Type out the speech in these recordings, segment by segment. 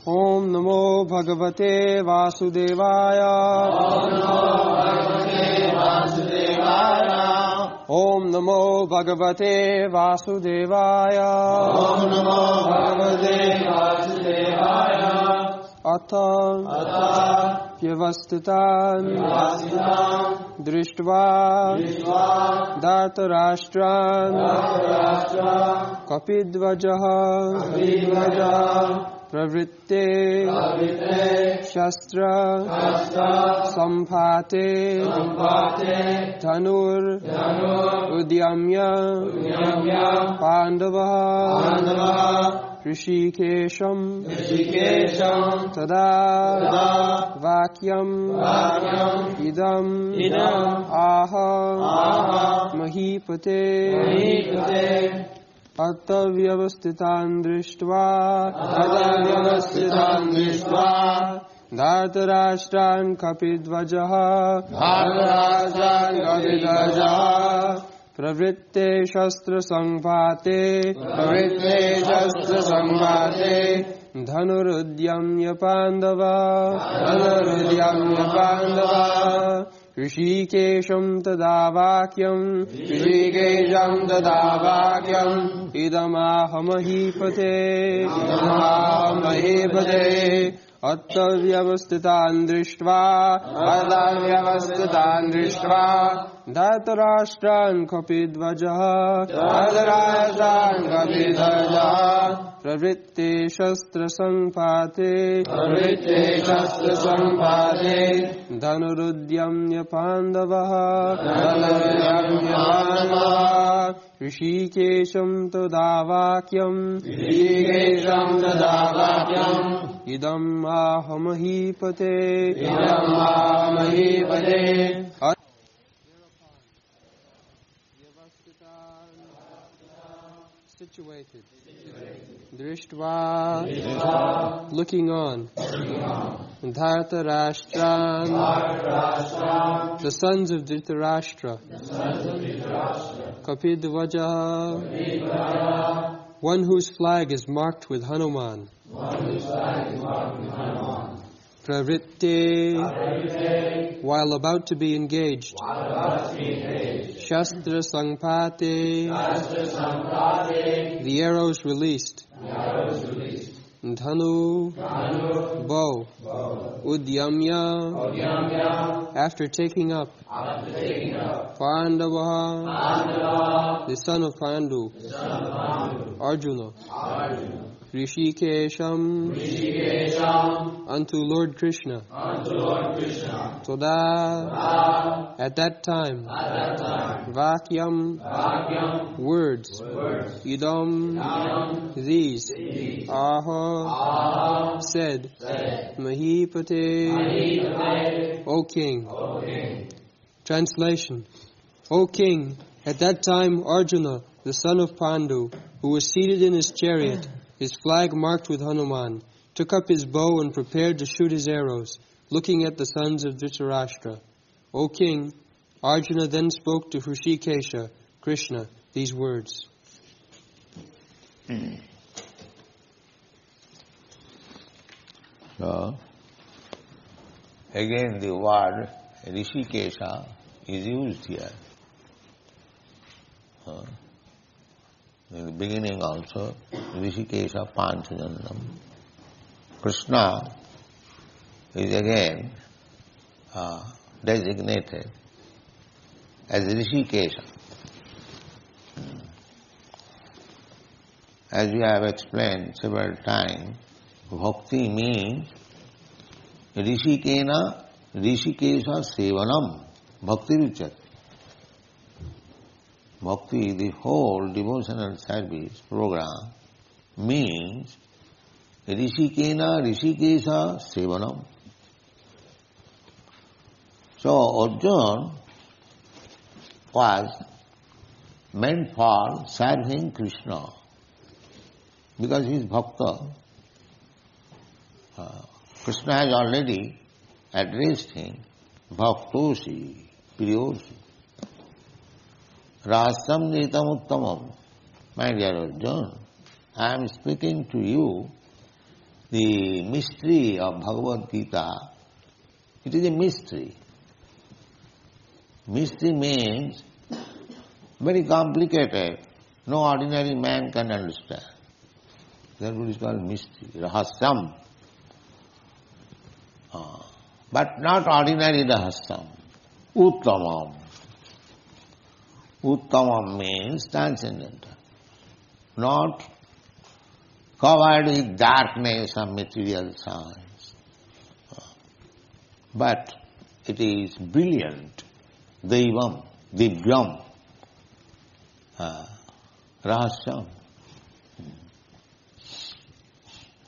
Om Namo Bhagavate Vasudevaya. Om Namo Bhagavate Vasudevaya. Om Namo Bhagavate Vasudevaya. Atam Vyavasthitan Drishtva Dhartarashtran Kapidvajaha Pravritte Shastra Samphate Dhanur Udyamya Pandava Rishikesham Tada Vakyam Idam Aha Mahipate Atavyavasthitan Drishtva Dhartarashtran Kapidvajaha Pravritte Shastra Sanghate Dhanurudyamya Pandava Rishikesham Tadavakyam Idamahimahipate Atavyavasthitan Drishtva Dhartarashtran Kapidvajaha Pravritte Shastra Sanghate Dhanurudyamya Pandavaha Rishikesham Tadavakyam Idam Ahamahipate Situated. Drishtva, looking on. Dhartarashtran, the sons of Dhritarashtra. Kapidvajaha, one whose flag is marked with Hanuman. Pravritte, while about to be engaged. Shastra Sanghate, the arrows released. Dhanu, bow. Udyamya, after taking up. Pandava, the son of Pandu. Arjuna. Rishikesham, unto Lord Krishna. Toda, at that time. Vakyam, words. Idam, these. Aha, said. Mahipate, O king. Translation. O king, at that time Arjuna, the son of Pandu, who was seated in his chariot, his flag marked with Hanuman, took up his bow and prepared to shoot his arrows, looking at the sons of Dhritarashtra. O king, Arjuna then spoke to Hrishikesha, Krishna, these words. So, again the word Rishikesha is used here. In the beginning also, Rishikesha Panchajannam. Krishna is again designated as Rishikesha. As we have explained several times, bhakti means Rishikena Rishikesha Sevanam. Bhakti Richat. Bhakti, the whole devotional service program, means Rishikena Rishikesha Sevanam. So Arjuna was meant for serving Krishna because he is Bhakta. Krishna has already addressed him, Bhaktosi, Priyosi. Rasam Nitam Uttamam. My dear Arjuna, I am speaking to you the mystery of Bhagavad-gītā, it is a mystery. Mystery means very complicated. No ordinary man can understand. That is called mystery, rahasyam. But not ordinary rahasyam. Uttamam. Uttamam means transcendental. Not covered with darkness of material science. But it is brilliant. Daivam, divyam, rahasyam.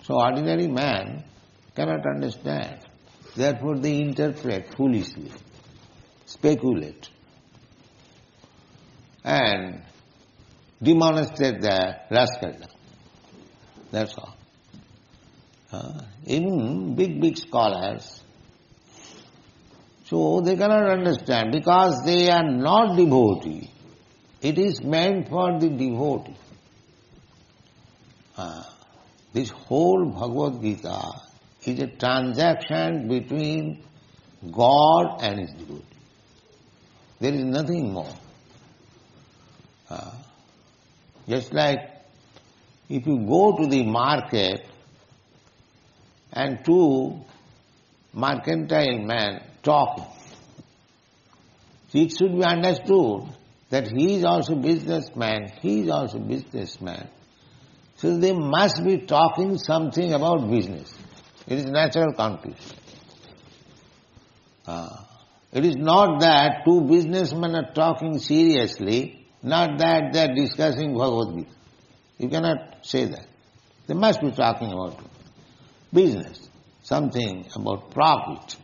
So ordinary man cannot understand. Therefore they interpret foolishly, speculate, and demonstrate their rascaldom. That's all. Even big scholars, so they cannot understand because they are not devotee. It is meant for the devotee. This whole Bhagavad-gītā is a transaction between God and His devotee. There is nothing more. Just like if you go to the market and two mercantile men talking, it should be understood that he is also businessman, he is also businessman. So they must be talking something about business. It is natural conclusion. It is not that two businessmen are talking seriously, not that they are discussing Bhagavad-gītā. You cannot say that. They must be talking about business, something about profit.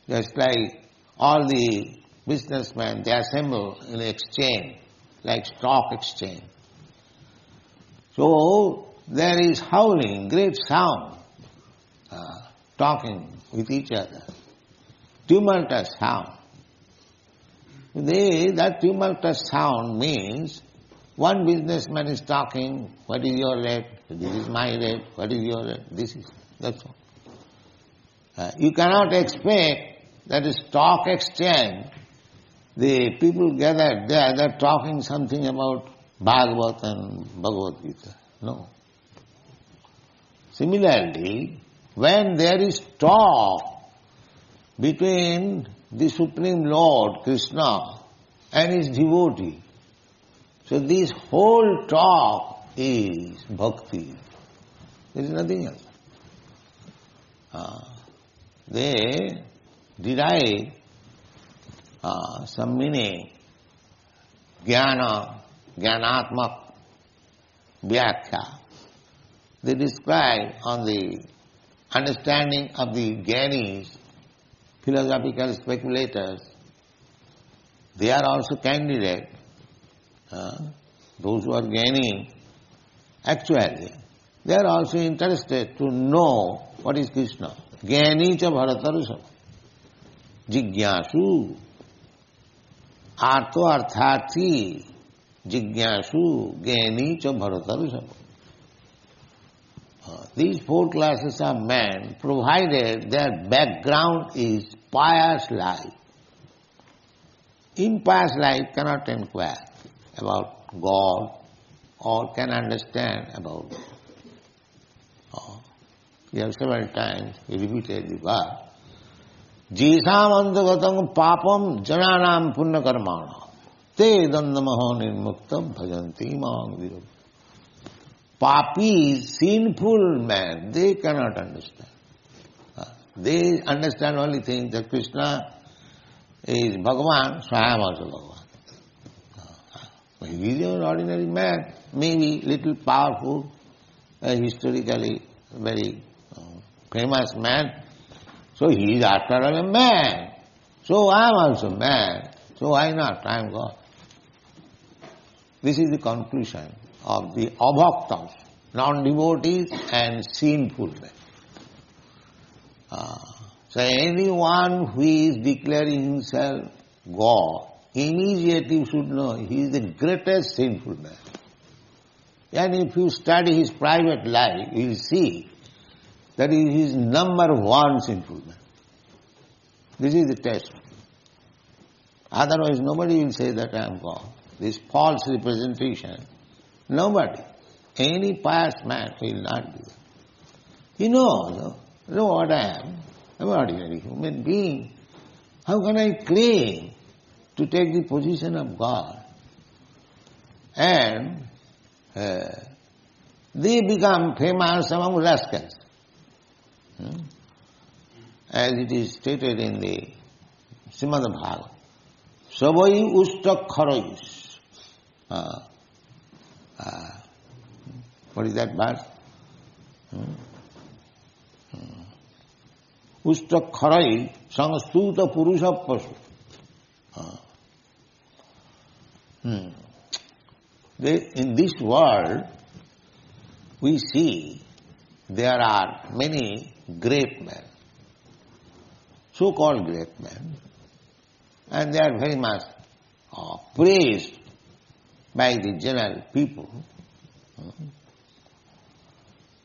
Just like all the businessmen, they assemble in exchange, like stock exchange. So there is howling, great sound, talking with each other, tumultuous sound. That tumultuous sound means one businessman is talking, what is your rate, this is my rate, what is your rate, that's all. You cannot expect that a stock exchange, the people gathered there, they are talking something about Bhagavad and Bhagavad-gītā. No. Similarly, when there is talk between the Supreme Lord, Krishna, and his devotee, so this whole talk is bhakti. There is nothing else. They derive some meaning, jnana, jnanatmak, vyakhya. They describe on the understanding of the Jnainis, philosophical speculators. They are also candidate. Those who are Jnani, actually, they are also interested to know what is Krishna. Jnani cha bharatarusam. Jigyasu. Arto arthati. Jigyasu. Jnani cha bharatarusam. These four classes of men, provided their background is pious life. Impious life cannot inquire about God or can understand about God. We have several times repeated the word. Jisam antagatam papam jananam punya karmana te dandamaha nirmuktam bhajanti maang viru. Papis, sinful men, they cannot understand. They understand only things that Krishna is Bhagavan, so I am also Bhagavan. He is an ordinary man, maybe little powerful, historically very famous man. So he is after all a man. So I am also man. So why not? I am God. This is the conclusion of the abhaktas, non-devotees and sinful men. So anyone who is declaring himself God, immediately should know he is the greatest sinful man. And if you study his private life, you will see that is his number one sinful man. This is the test. Otherwise nobody will say that I am God. This false representation, nobody, any pious man will not do that. He knows, what I am. I am an ordinary human being. How can I claim to take the position of God? And they become famous among rascals. As it is stated in the Srimad Bhagavad, Savai Ustakharais. What is that verse? Ustakharai Sangstuta Purusha Pasu. In this world, we see there are many great men, so-called great men, and they are very much praised by the general people.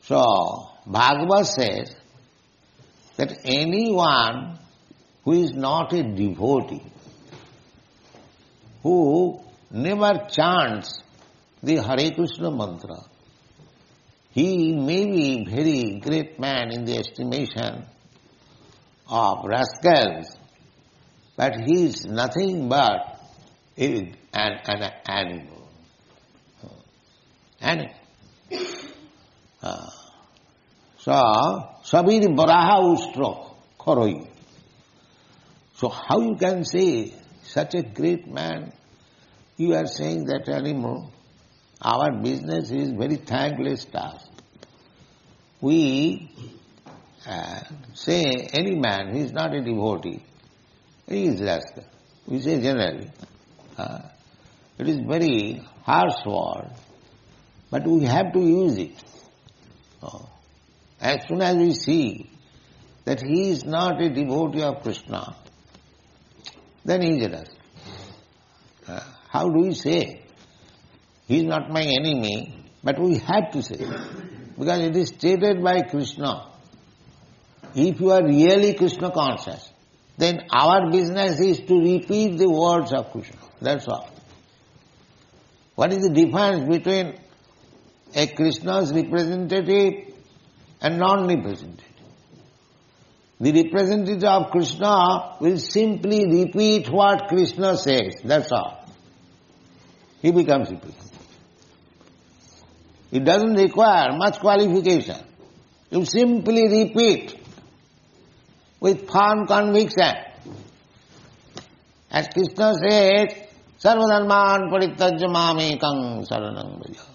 So, Bhagavad says that anyone who is not a devotee, who never chants the Hare Krishna mantra, he may be very great man in the estimation of rascals, but he is nothing but an animal. So, Sabiri Baraha Ustro Koroi. So how you can say such a great man, you are saying that animal? Our business is very thankless task. We say any man who is not a devotee, he is rascal. We say generally. It is very harsh word, but we have to use it. As soon as we see that he is not a devotee of Krishna, then he is a rascal. How do we say? He is not my enemy, but we have to say, because it is stated by Krishna. If you are really Krishna conscious, then our business is to repeat the words of Krishna. That's all. What is the difference between a Krishna's representative and non-representative? The representative of Krishna will simply repeat what Krishna says. That's all. He becomes representative. It doesn't require much qualification. You simply repeat with firm conviction. As Krishna says, Sarvadharman parittajya mamekam saranam vraja.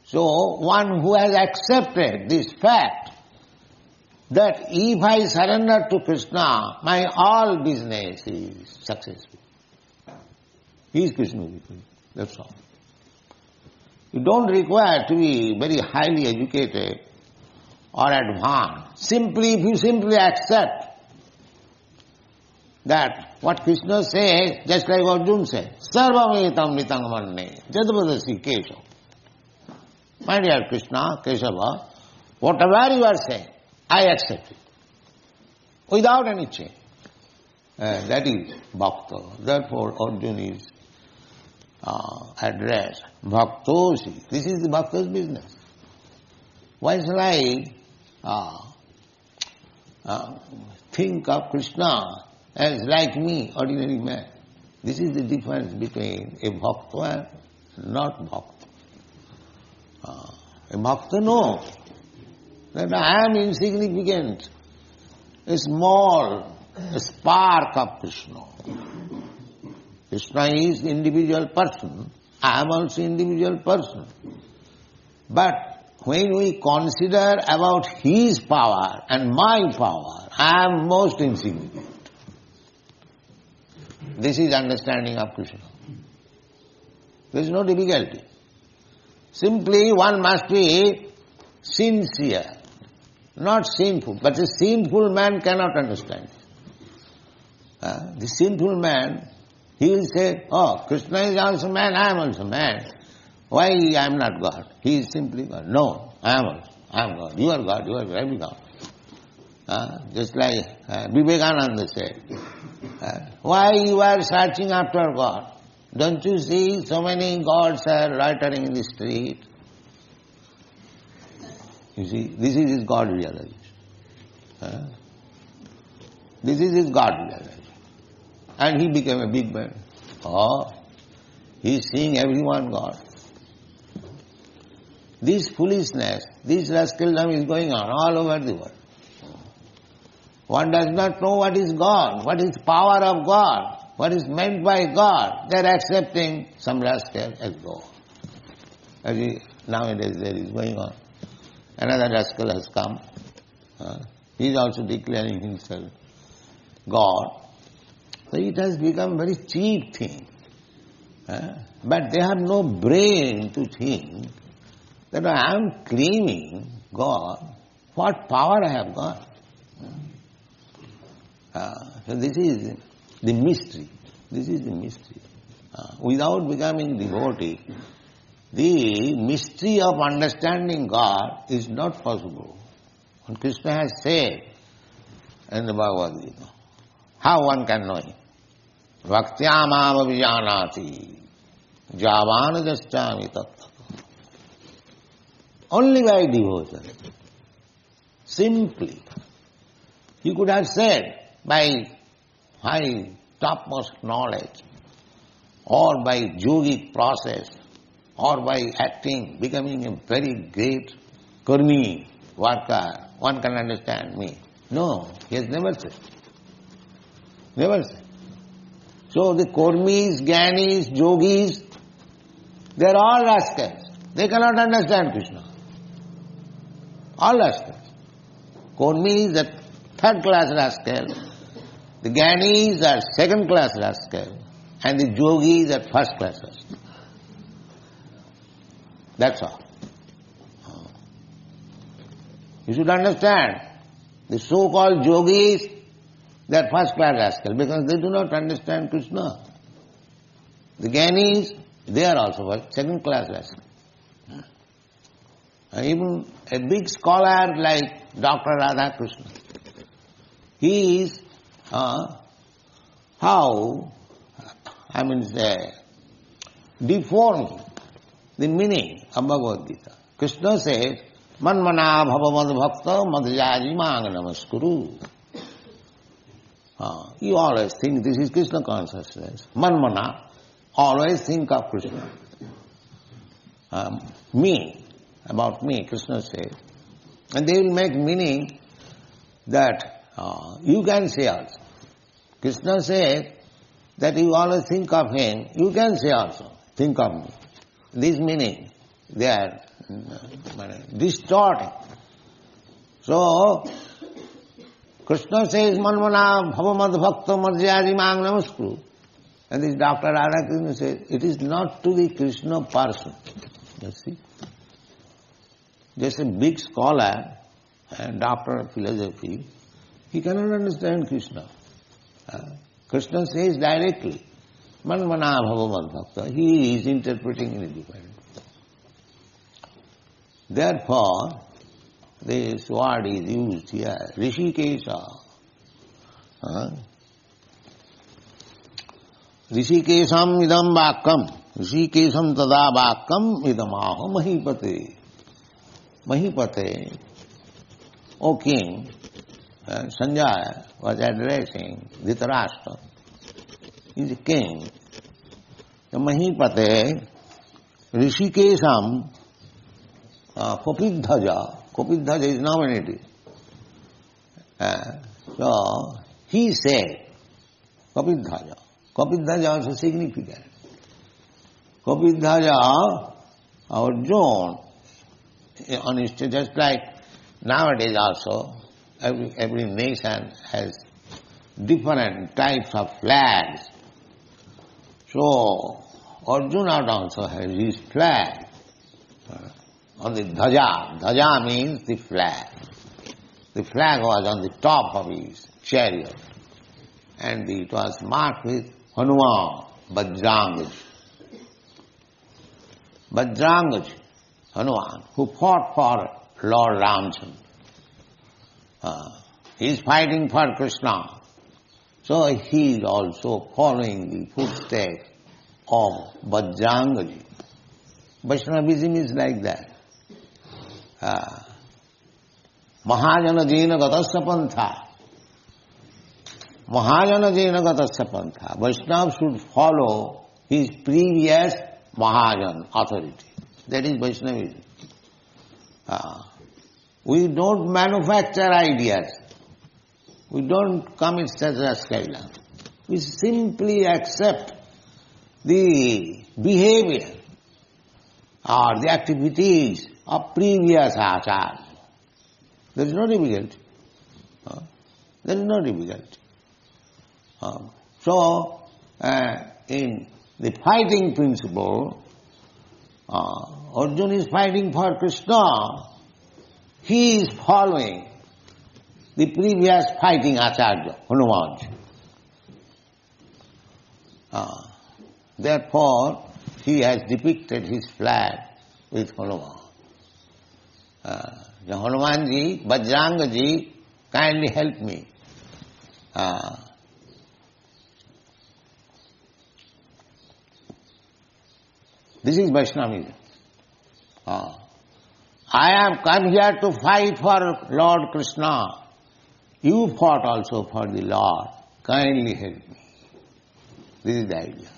So, one who has accepted this fact that if I surrender to Krishna, my all business is successful. He is Krishna. That's all. You don't require to be very highly educated or advanced. If you simply accept that what Krishna says, just like Arjuna said, Sarvametam nitang manne, jadavadasi keshav. My dear Krishna, Keshava, whatever you are saying, I accept it. Without any change. That is bhakta. Therefore Arjuna is addressed. Bhaktosi. This is the bhakta's business. Why shall I think of Krishna as like me, ordinary man? This is the difference between a bhakta and not bhakta. A bhakta knows that I am insignificant, a small spark of Krishna. Krishna is individual person, I am also individual person. But when we consider about his power and my power, I am most insignificant. This is understanding of Krishna. There is no difficulty. Simply one must be sincere, not sinful. But a sinful man cannot understand. The sinful man, he will say, oh, Krishna is also man, I am also man. Why I am not God? He is simply God. No, I am also. I am God. You are God. You are very God. Just like Vivekananda said, why you are searching after God? Don't you see so many gods are loitering in the street? You see, this is his God realization. This is his God realization. And he became a big man. He is seeing everyone God. This foolishness, this rascaldom is going on all over the world. One does not know what is God, what is power of God, what is meant by God. They are accepting some rascal as God. Nowadays there is going on. Another rascal has come. He is also declaring himself God. So it has become a very cheap thing. But they have no brain to think that I am claiming God. What power I have got? So this is the mystery. This is the mystery. Without becoming devotee, the mystery of understanding God is not possible. And Krishna has said in the Bhagavad-gītā, how one can know Him? Bhaktyāmāva vijanāti jāvāna jaścāmi tattva. Only by devotion. Simply. He could have said by high topmost knowledge, or by yogic process, or by acting, becoming a very great karmi, worker, one can understand me. No, he has never said. Never said. So the karmis, jnanis, yogis, they are all rascals. They cannot understand Krishna. All rascals. Karmis are third class rascal, the jnanis are second class rascal, and the yogis are first class rascal. That's all. You should understand, the so-called yogis, they are first class rascal because they do not understand Krishna. The jnanis, they are also second class rascal. And even a big scholar like Dr. Radha Krishna, he is deforming the meaning of Bhagavad-gītā. Krishna says, Manmana bhava mad bhakta madhyaji mang namaskuru. You always think this is Krishna consciousness. Manmana, always think of Krishna. Me, about me, Krishna says. And they will make meaning that you can say also. Krishna says that you always think of him, you can say also, think of me. This meaning, they are distorting. So, Krishna says, Manmana bhavamad bhakta madhyari mang namaskuru. And this Dr. Radhakrishna says, it is not to the Krishna person. You see? Just a big scholar and doctor of philosophy, he cannot understand Krishna. Krishna says directly, Manmana bhavamad bhakta. He is interpreting in a different way. Therefore, this word is used here, Rishikesha. Rishikesham idam vakam, Rishikesham tada vakam idamaho mahipate. Mahipate, O king, Sanjaya was addressing Dhritarashtra. He is a king. The Mahipate, Rishikesham, Kopidhaja is nominative. So, he said, Kopidhaja also significant. Kopidhaja, our John, on his, just like nowadays also, every nation has different types of flags. So, Arjuna also has his flag on the dhaja. Dhaja means the flag. The flag was on the top of his chariot and it was marked with Hanuman, Bajrangaj, Hanuman, who fought for Lord Ramchandra. He is fighting for Krishna. So he is also following the footsteps of Bajrangaji. Vaishnavism is like that. Mahajana Jena Gatasya Pantha. Mahajana Jena Gatasya Pantha. Vaishnava should follow his previous Mahajan authority. That is Vaishnavism. We don't manufacture ideas. We don't commit such as Kaila. We simply accept the behavior or the activities of previous acharya. There is no difficulty. There is no difficulty. So, in the fighting principle, Arjuna is fighting for Krishna. He is following the previous fighting acharya, Hanuman. Therefore, he has depicted his flag with Hanuman. Hanumanji, Bajrangaji, kindly help me. This is Vaishnavism. I have come here to fight for Lord Krishna. You fought also for the Lord. Kindly help me. This is the idea.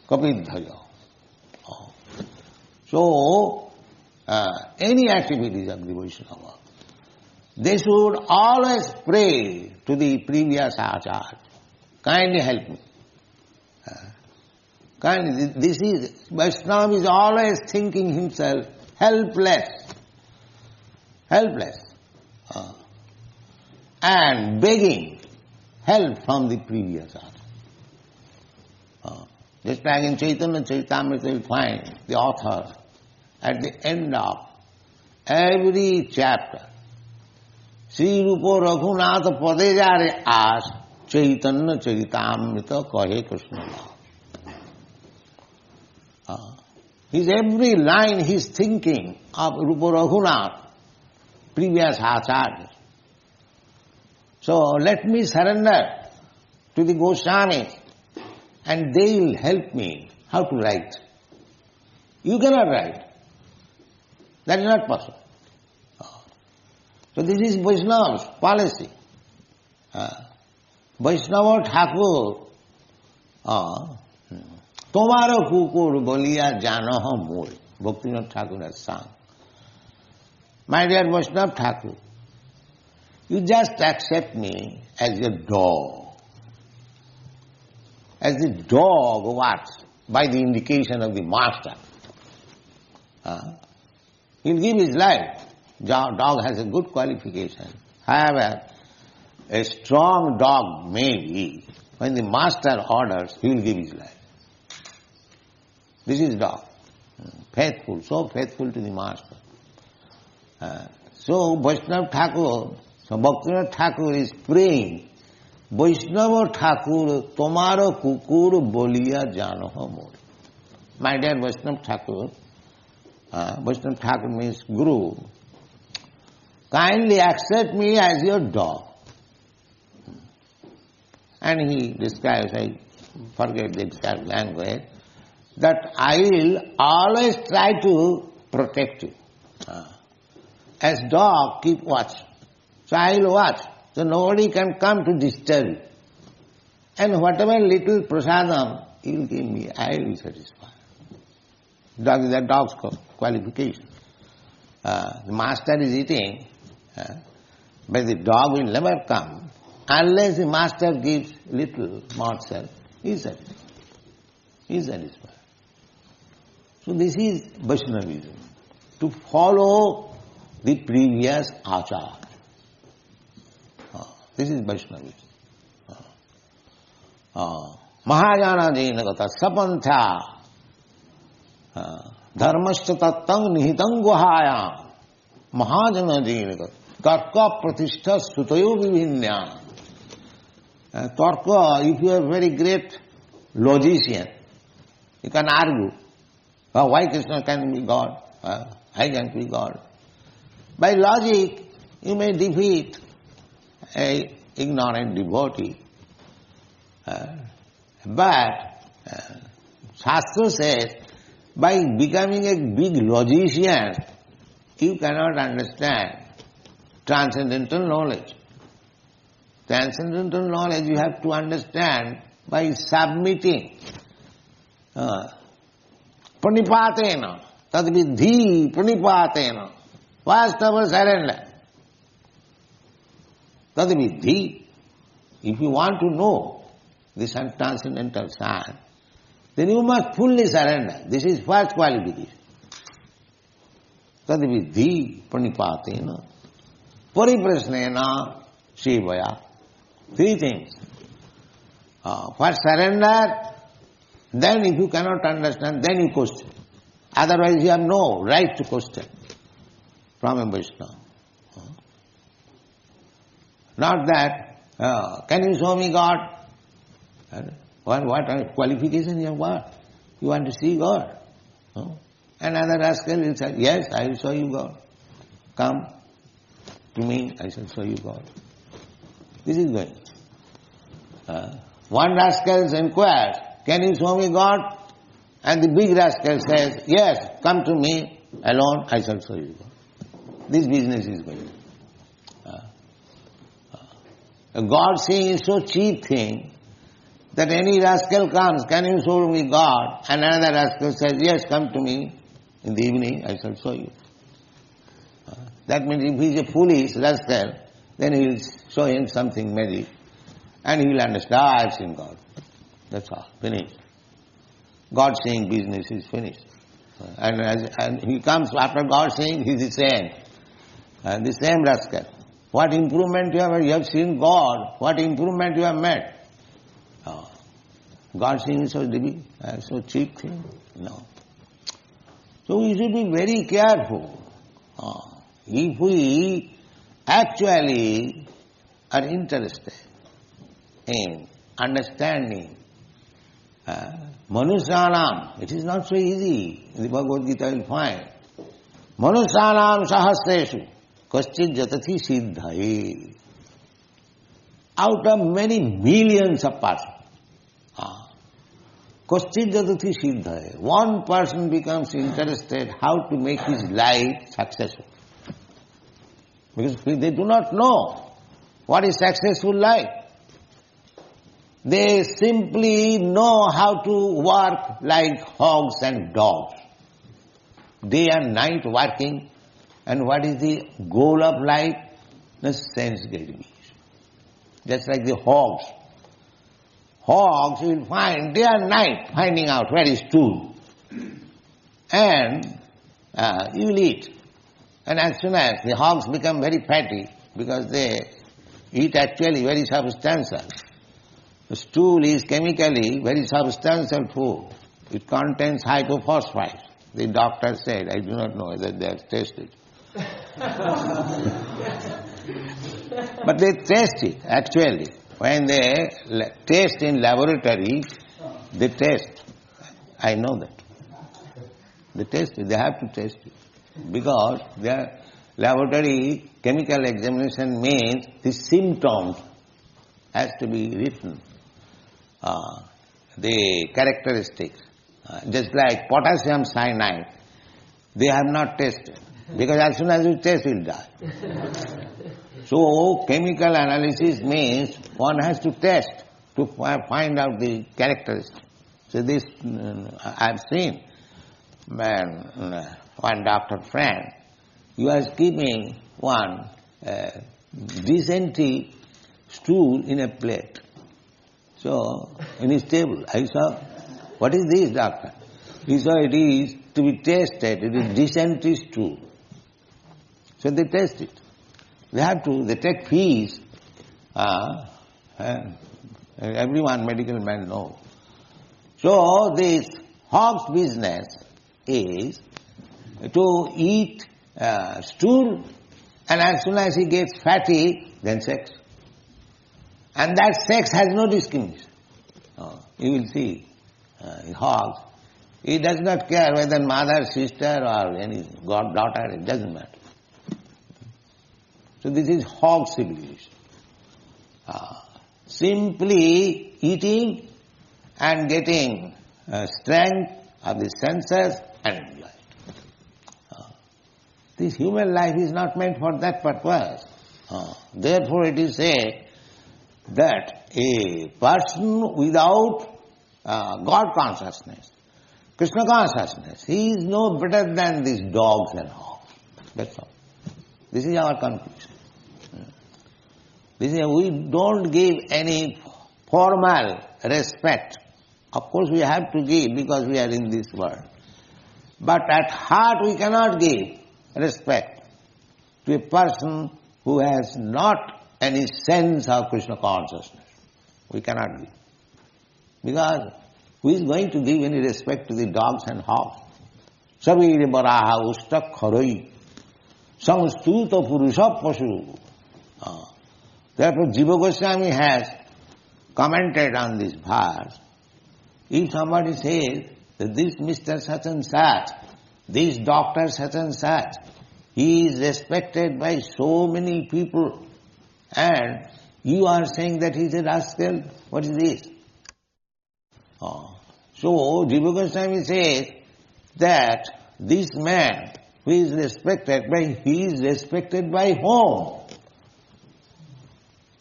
Kapidhaja. So, any activities of the Vaishnava, they should always pray to the previous acharya. Kindly help me. Kindly, this is, Vaishnava is always thinking himself helpless. Helpless. And begging help from the previous acharya. Just like in Chaitanya Charitamrita, you find the author at the end of every chapter, Sri Rupa Raghunath Padejare as Chaitanya Charitamrita Kahe Krishna. His every line he is thinking of Rupa Raghunath, previous acharya. So let me surrender to the Goswamis and they will help me how to write. You cannot write. That is not possible. So this is Vaishnava's policy. Vaishnava Thakur, Tomaro Kukur Bolia Janaha Mul, Bhaktivinoda Thakur has sung. My dear Vaishnava Thakur, you just accept me as your dog. As the dog what? By the indication of the master. He'll give his life. Dog has a good qualification. However, a strong dog may be, when the master orders, he will give his life. This is dog. Faithful, so faithful to the master. So Vaishnava Thakur, so Bhaktivinoda Thakur is praying, Vaishnava Thakur, Tomaro Kukur Bolia Janaha Mori. My dear Vaishnava Thakur means Guru. Kindly accept me as your dog. And he describes, I forget the exact language, that I will always try to protect you. As dog, keep watch. So I will watch. So nobody can come to disturb you. And whatever little prasadam you will give me, I will satisfy. Dog is a dog's qualification. The master is eating, but the dog will never come unless the master gives little morsel. He is satisfied. He is satisfied. So this is Vaishnavism, to follow the previous acharya. This is Vaishnavism. Mahajana Jainagata Sapantha Dharmashta Tattang Nihitang Guhaya Mahajana Jainagata Tarka Pratishtha Sutayo Vivinya. Tarka, if you are a very great logician, you can argue. Why Krishna can be God? I can be God. By logic, you may defeat a ignorant devotee. But Shastra says, by becoming a big logician, you cannot understand transcendental knowledge. Transcendental knowledge you have to understand by submitting. Pranipatena, tadvidhi pranipatena. First of all, surrender. Tadvidhi. If you want to know this transcendental science, then you must fully surrender. This is first qualification. Tadvidhi pranipatena, pariprasnena sevaya. Three things. First surrender, then if you cannot understand, then you question. Otherwise you have no right to question from a Vaishnava. Not that, can you show me God? What qualification you have got? You want to see God? Another rascal will say, yes, I will show you God. Come to me, I shall show you God. This is going. One rascal inquires, can you show me God? And the big rascal says, yes, come to me alone, I shall show you God. This business is going. God seeing is so cheap thing that any rascal comes, can you show me God? And another rascal says, yes, come to me in the evening, I shall show you. That means if he is a foolish rascal, then he will show him something magic. And he will understand, I have seen God. That's all, finished. God seeing business is finished. And he comes after God seeing, he is the same. The same rascal. What improvement you have seen God, what improvement you have made. God seeing is so cheap thing. No. So we should be very careful. If we actually are interested in understanding Manusyanam, it is not so easy. In the Bhagavad-gītā you will find Manusyanam sahasreshu kaschid jatati siddhaye. Out of many millions of persons, kaschid jatati siddhaye. One person becomes interested how to make his life successful. Because they do not know what is successful life. They simply know how to work like hogs and dogs. Day and night working. And what is the goal of life? The sense gratification. Just like the hogs. Hogs you will find day and night finding out where is food. And you will eat. And as soon as the hogs become very fatty, because they eat actually very substantial. The stool is chemically very substantial food. It contains hypophosphate. The doctor said, I do not know whether they have tested. But they test it actually. When they test in laboratory, they test. I know that. They test it. They have to test it. Because their laboratory chemical examination means the symptoms has to be written. The characteristics. Just like potassium cyanide, they have not tested. Because as soon as you test, you will die. So, chemical analysis means one has to test to find out the characteristics. So this, I have seen one doctor friend, he was keeping one dysentery stool in a plate. So, in his table, I saw, what is this, doctor? He saw it is to be tested, it is dysentery stool. So they test it. They take fees. Everyone, medical man knows. So this hog's business is to eat stool, and as soon as he gets fatty, then sex. And that sex has no discrimination. You will see, hogs, he does not care whether mother, sister or any daughter, it doesn't matter. So this is hog civilization. Simply eating and getting strength of the senses and intellect. This human life is not meant for that purpose. Therefore it is said that a person without God consciousness, Krishna consciousness, he is no better than these dogs and hogs. That's all. This is our conclusion. We don't give any formal respect. Of course we have to give because we are in this world. But at heart we cannot give respect to a person who has not any sense of Krishna consciousness. We cannot give. Because who is going to give any respect to the dogs and hogs? Savire baraha ustak kharoi samstuta purusha pasu. Therefore Jiva Goswami has commented on this verse. If somebody says that this Mr. such and such, this doctor such and such, he is respected by so many people, and you are saying that he is a rascal, what is this? So Jiva Goswami says that this man who is respected he is respected by whom?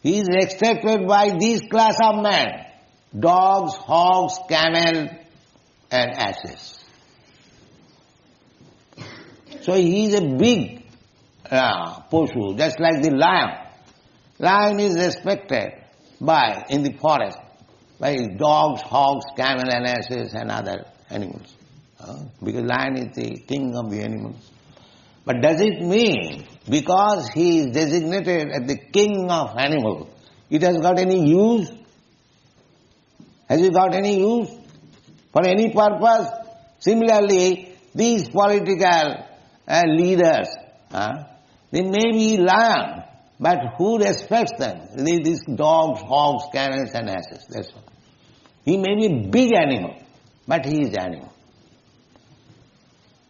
He is respected by this class of men, dogs, hogs, camel and asses. So he is a big poshu, just like the lion. Lion is respected in the forest by dogs, hogs, camel and asses and other animals. Because lion is the king of the animals. But does it mean because he is designated as the king of animals, it has got any use? Has it got any use for any purpose? Similarly, these political leaders, they may be lion, but who respects them? These dogs, hogs, camels and asses, that's all. He may be a big animal, but he is animal.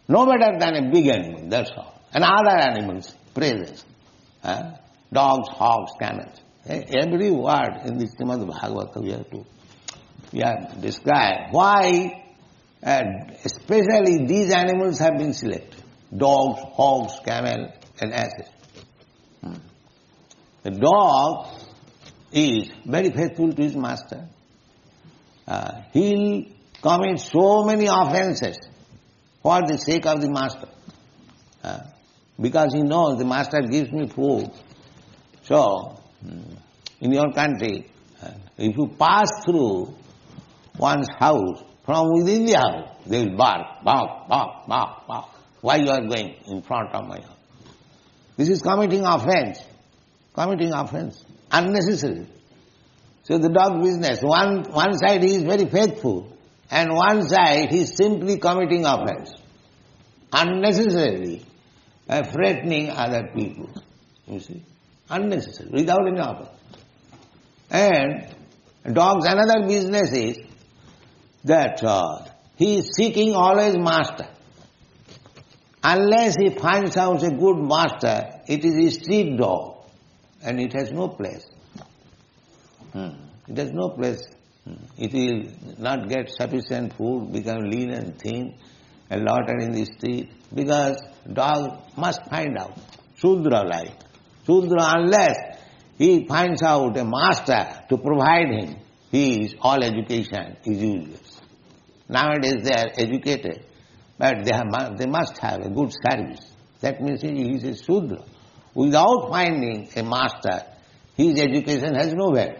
No better than a big animal, that's all. And other animals, praises. Dogs, hogs, camels. Every word in this Srimad Bhagavad-gītā we have described why especially these animals have been selected. Dogs, hogs, camel and asses. The dog is very faithful to his master. He'll commit so many offenses for the sake of the master. Because he knows the master gives me food. So, in your country, if you pass through one's house, from within the house, they will bark, bark, bark, bark, bark. Why you are going in front of my house? This is committing offense, unnecessary. So the dog business, one side he is very faithful, and one side he is simply committing offense, unnecessarily threatening other people, you see, unnecessary, without any offense. And dog's another business is that he is seeking always master. Unless he finds out a good master, it is a street dog, and it has no place. It has no place. It will not get sufficient food, become lean and thin, and laughter in the street, because dog must find out, Shudra-like. Shudra, unless he finds out a master to provide him, all education is useless. Nowadays they are educated, but they must have a good service. That means he is a Shudra. Without finding a master, his education has no value.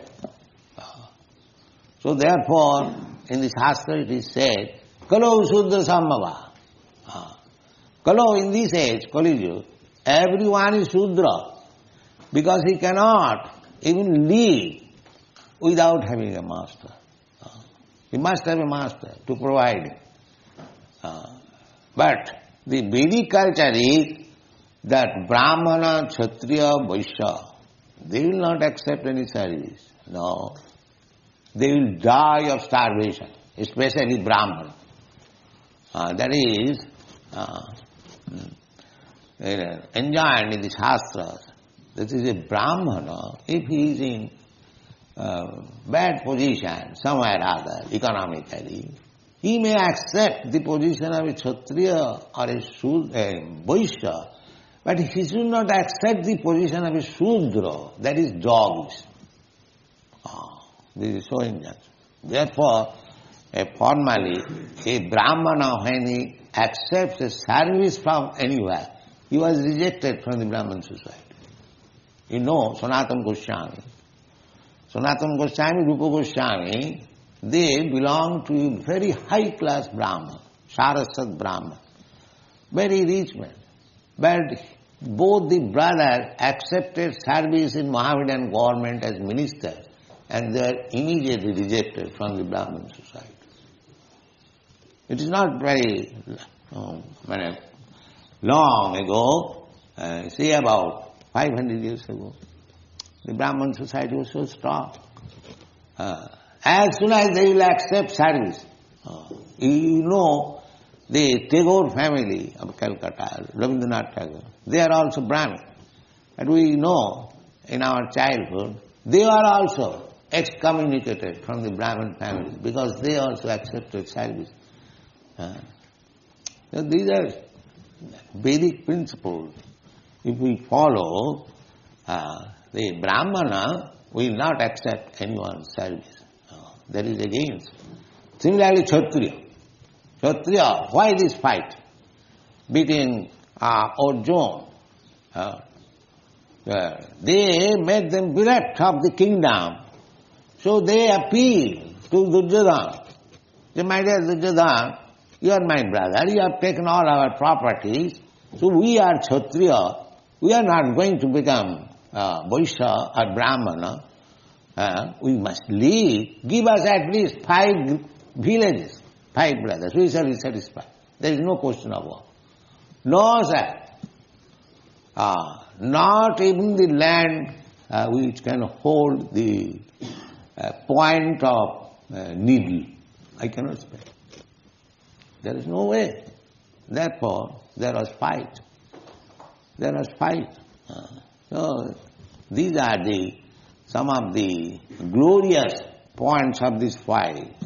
So therefore, in the Shastra it is said, Kalo Shudra Sambhava. Kalo, in this age, Kali, everyone is Shudra, because he cannot even live without having a master. He must have a master to provide him. But the Vedic culture is that Brahmana, Kshatriya, Vaishya, they will not accept any service. No. They will die of starvation, especially Brahmana. That is enjoined in the Shastras. That is a Brahmana, if he is in bad position somewhere or other, economically, he may accept the position of a Kshatriya or a Vaishya, but he should not accept the position of a Shudra, that is dogs. This is so injustice. Therefore, formally, a Brahmana, when he accepts a service from anywhere, he was rejected from the Brahman society. You know, Sanatana Goswami, Rupa Goswami, they belong to a very high class Brahman, Saraswat Brahman, very rich man. But both the brothers accepted service in Mohammedan government as ministers, and they are immediately rejected from the Brahman society. It is not very long ago, say about 500 years ago, the Brahman society was so strong. As soon as they will accept service, you know, the Tagore family of Calcutta, Rabindranath Tagore, they are also Brahmin. And we know in our childhood, they are also excommunicated from the Brahmin family because they also accepted service. So these are Vedic principles. If we follow, the Brahmana will not accept anyone's service. That is against. Similarly, Kshatriya. Kshatriya, why this fight between Arjuna? They made them bereft of the kingdom. So they appeal to Duryodhana. Say, my dear Duryodhana, you are my brother, you have taken all our properties, so we are Kshatriya, we are not going to become Vaishya or Brahmana. We must leave. Give us at least 5 villages, 5 brothers. We shall be satisfied. There is no question of war. No, sir. Not even the land which can hold the point of needle. I cannot spare. There is no way. Therefore, there was fight. There was fight. So, these are some of the glorious points of this fight.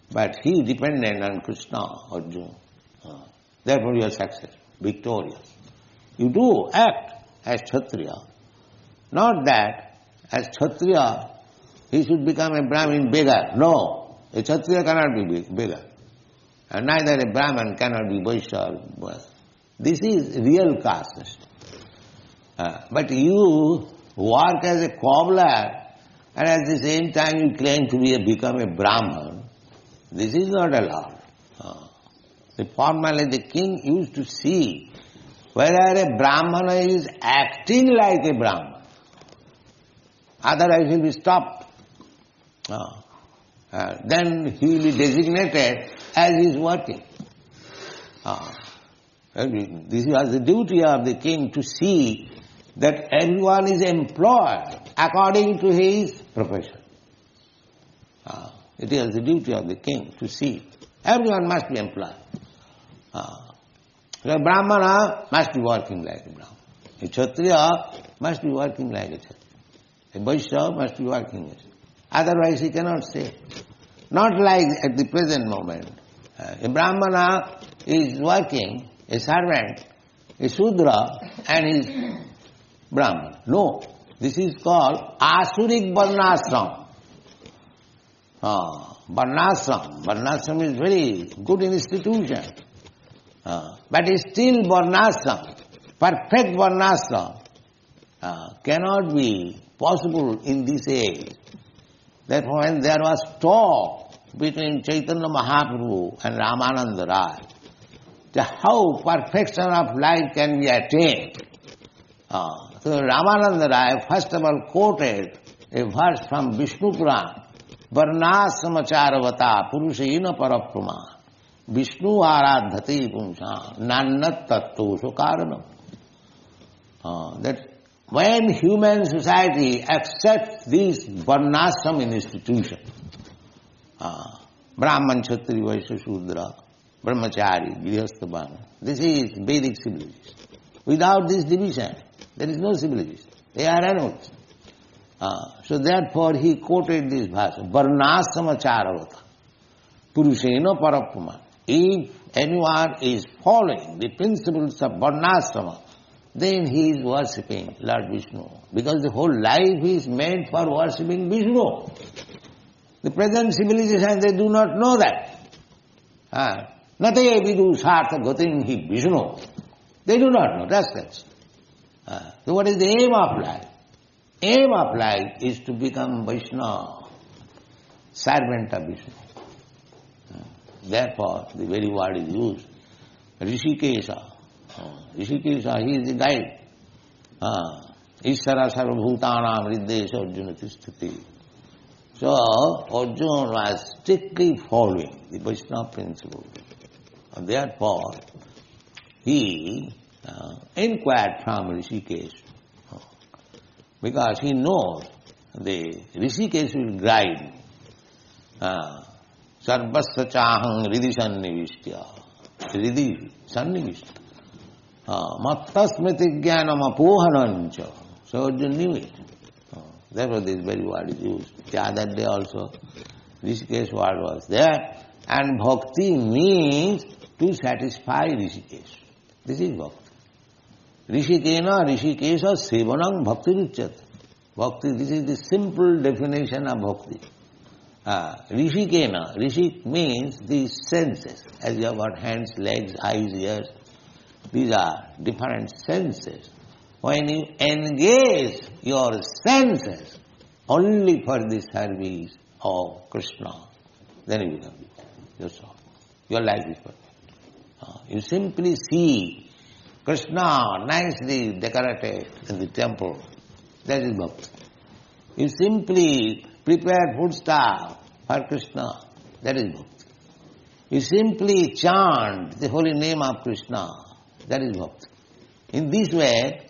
But he depended on Krishna, Arjuna. Therefore you are successful, victorious. You do act as Kshatriya. Not that as Kshatriya he should become a Brahmin beggar. No, a Kshatriya cannot be beggar. And neither a Brahman cannot be Vaishya. This is real caste system. But you work as a cobbler and at the same time you claim to become a Brahman. This is not allowed. Formerly the king used to see whether a Brahmana is acting like a Brahman. Otherwise he will be stopped. Then he will be designated as he is working. This was the duty of the king to see that everyone is employed according to his profession. It is the duty of the king to see. Everyone must be employed. A Brahmana must be working like a Brahmana. A Kshatriya must be working like a Kshatriya. A Vaishya must be working like a Kshatriya. Otherwise he cannot say. Not like at the present moment. A Brahmana is working, a servant, a Shudra, and is Brahman. No. This is called Asurik Varnashram. Varnashram. Varnashram is very good institution. But it's still Varnashram. Perfect Varnashram cannot be possible in this age. Therefore, when there was talk between Chaitanya Mahaprabhu and Ramananda Rai, how perfection of life can be attained. So Ramananda Rai first of all quoted a verse from Vishnu Purana, Varnasamacharavata Purushena Paraprama Vishnu Aradhati Pumsa Nannat Tattosho Karanam. That when human society accepts this Varnashram institution, Brahman, Kshatriya, Vaishya, Shudra, Brahmachari, Grihastha, this is Vedic civilization. Without this division, there is no civilization. They are animals. So therefore he quoted this verse, Varnasama Charavata, Purushena Parapama. If anyone is following the principles of Varnasama, then he is worshipping Lord Vishnu. Because the whole life is meant for worshipping Vishnu. The present civilization, they do not know that. Nate vidu sartha gatin hi Vishnu. They do not know, that's it. So what is the aim of life? Aim of life is to become Vaishnava, servant of Vishnu. Therefore, the very word is used, Rishikesha. Rishikesha, he is the guide. Ishara sarvabhutanam riddesha Arjuna tisthati. So, Arjuna was strictly following the Vaishnava principle. And therefore, he inquired from Rishikesh. Because he knows the Rishikesh will guide. Sarvasya chaham ridhi sannivistya. Ridhi sannivistya. Mattasmriti jnanam apohanancha. So Arjuna knew it. Therefore this very word is used. The other day also Rishikesh word was there. And bhakti means to satisfy Rishikesh. This is bhakti. Rishikena, Rishikesha, Sevanam, Bhakti Ruchyate. Bhakti, this is the simple definition of bhakti. Rishikena, Rishik means the senses. As you have got hands, legs, eyes, ears, these are different senses. When you engage your senses only for the service of Krishna, then you become yourself. Your life is perfect. You simply see Krishna nicely decorated in the temple. That is bhakti. You simply prepare foodstuff for Krishna. That is bhakti. You simply chant the holy name of Krishna. That is bhakti. In this way,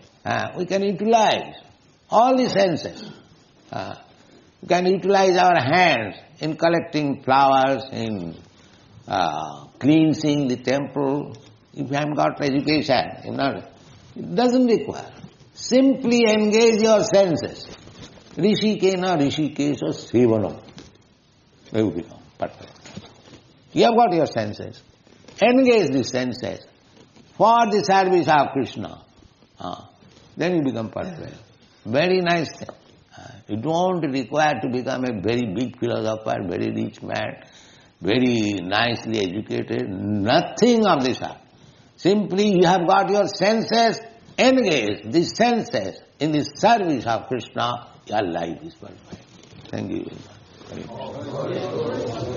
we can utilize all the senses. We can utilize our hands in collecting flowers, in cleansing the temple. If you haven't got education, it doesn't require. Simply engage your senses. Rishikena, Rishikesha, Sevanam. You become perfect. You have got your senses. Engage the senses for the service of Krishna. Then you become perfect. Very nice thing. You don't require to become a very big philosopher, very rich man, very nicely educated. Nothing of this sort. Simply you have got your senses, engage the senses in the service of Krishna, your life is perfect. Thank you very much.